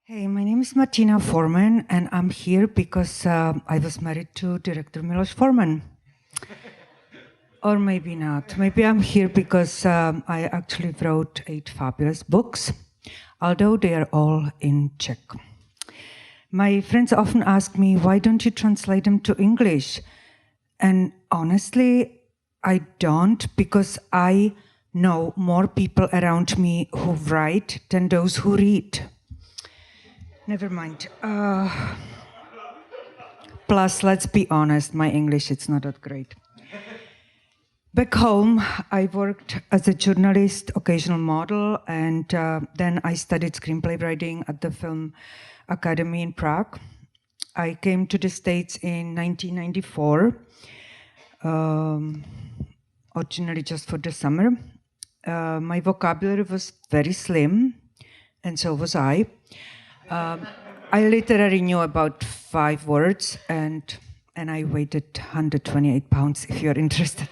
Hey, my name is Martina Forman, and I'm here because I was married to director Milos Forman. Or maybe not. Maybe I'm here because I actually wrote 8 fabulous books, although they are all in Czech. My friends often ask me, why don't you translate them to English? And honestly, I don't, because I know more people around me who write than those who read. Never mind. Plus, let's be honest, my English is not that great. Back home, I worked as a journalist, occasional model, and then I studied screenplay writing at the Film Academy in Prague. I came to the States in 1994, originally just for the summer. My vocabulary was very slim, and so was I. I literally knew about 5 words, and I weighed 128 pounds, if you're interested.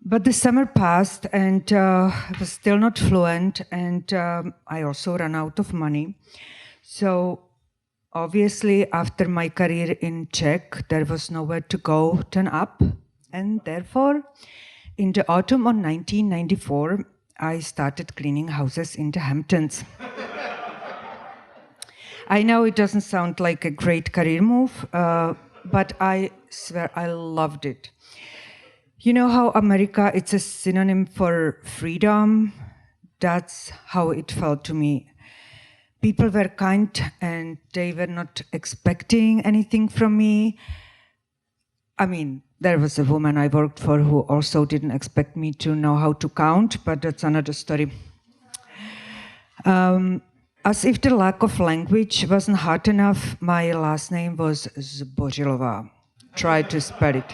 But the summer passed, and I was still not fluent, and I also ran out of money. So obviously, after my career in Czech, there was nowhere to go turn up, and therefore, in the autumn of 1994, I started cleaning houses in the Hamptons. I know it doesn't sound like a great career move, but I swear I loved it. You know how America, it's a synonym for freedom? That's how it felt to me. People were kind and they were not expecting anything from me. I mean, there was a woman I worked for who also didn't expect me to know how to count, but that's another story. As if the lack of language wasn't hard enough, my last name was Zbořilová. Try to spell it.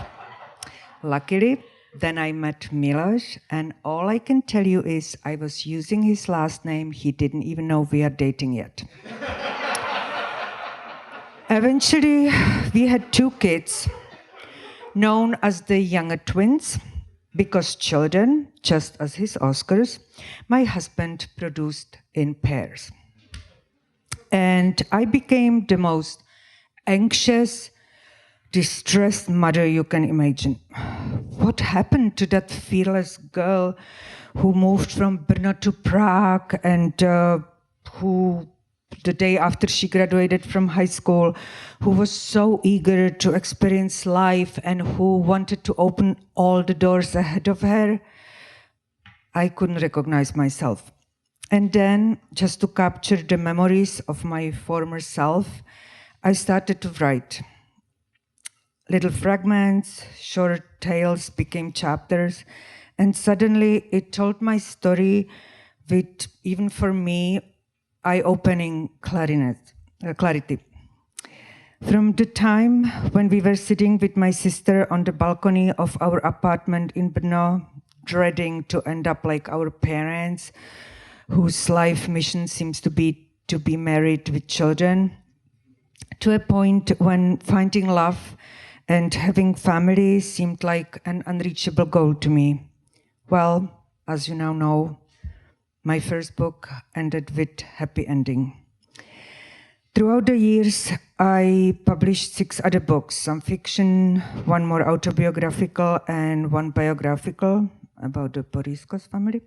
Luckily, then I met Milos, and all I can tell you is I was using his last name. He didn't even know we are dating yet. Eventually, we had 2 kids, known as the younger twins, because children, just as his Oscars, my husband produced in pairs. And I became the most anxious, distressed mother you can imagine. What happened to that fearless girl who moved from Brno to Prague and who, the day after she graduated from high school, who was so eager to experience life and who wanted to open all the doors ahead of her? I couldn't recognize myself. And then, just to capture the memories of my former self, I started to write. Little fragments, short tales became chapters, and suddenly it told my story with, even for me, eye-opening clarity. From the time when we were sitting with my sister on the balcony of our apartment in Brno, dreading to end up like our parents, whose life mission seems to be married with children, to a point when finding love and having family seemed like an unreachable goal to me. Well, as you now know, my first book ended with happy ending. Throughout the years, I published 6 other books, some fiction, 1 more autobiographical, and 1 biographical about the Boriscos family.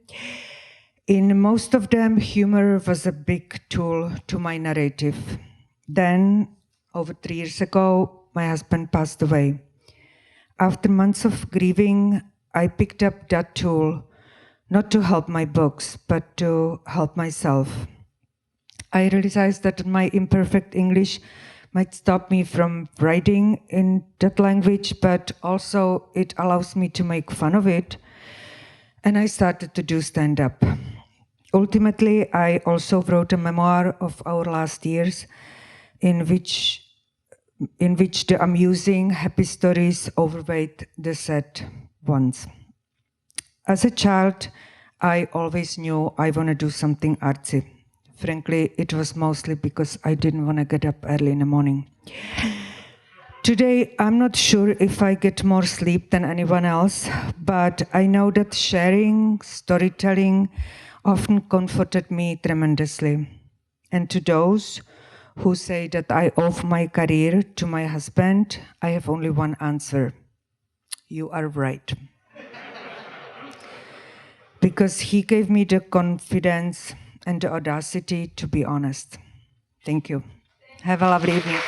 In most of them, humor was a big tool to my narrative. Then, over 3 years ago, my husband passed away. After months of grieving, I picked up that tool, not to help my books, but to help myself. I realized that my imperfect English might stop me from writing in that language, but also it allows me to make fun of it. And I started to do stand-up. Ultimately, I also wrote a memoir of our last years in which the amusing, happy stories overweighed the sad ones. As a child, I always knew I want to do something artsy. Frankly, it was mostly because I didn't want to get up early in the morning. Today, I'm not sure if I get more sleep than anyone else, but I know that sharing, storytelling, often comforted me tremendously. And to those who say that I owe my career to my husband, I have only one answer. You are right. Because he gave me the confidence and the audacity to be honest. Thank you. Have a lovely evening.